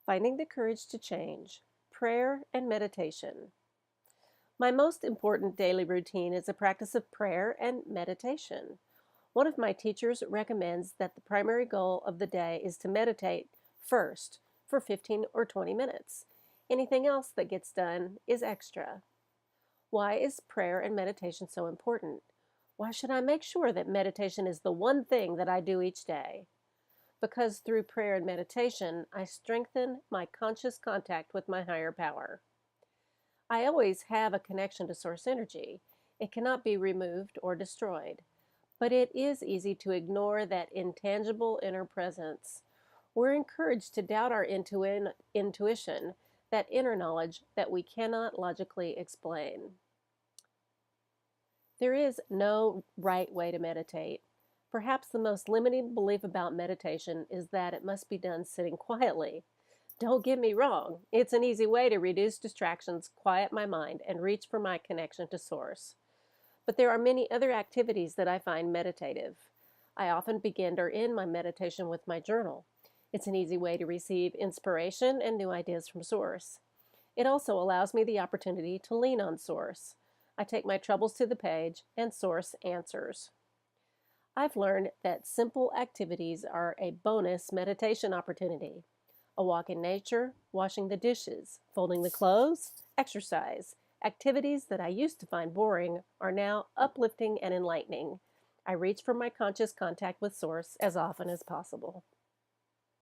Finding the courage to change, prayer and meditation. My most important daily routine is a practice of prayer and meditation. One of my teachers recommends that the primary goal of the day is to meditate first for 15 or 20 minutes. Anything else that gets done is extra. Why is prayer and meditation so important? Why should I make sure that meditation is the one thing that I do each day? Because through prayer and meditation, I strengthen my conscious contact with my higher power. I always have a connection to source energy. It cannot be removed or destroyed, but it is easy to ignore that intangible inner presence. We're encouraged to doubt our intuition, that inner knowledge that we cannot logically explain. There is no right way to meditate. Perhaps the most limiting belief about meditation is that it must be done sitting quietly. Don't get me wrong, it's an easy way to reduce distractions, quiet my mind, and reach for my connection to Source. But there are many other activities that I find meditative. I often begin or end my meditation with my journal. It's an easy way to receive inspiration and new ideas from Source. It also allows me the opportunity to lean on Source. I take my troubles to the page, and Source answers. I've learned that simple activities are a bonus meditation opportunity. A walk in nature, washing the dishes, folding the clothes, exercise. Activities that I used to find boring are now uplifting and enlightening. I reach for my conscious contact with Source as often as possible.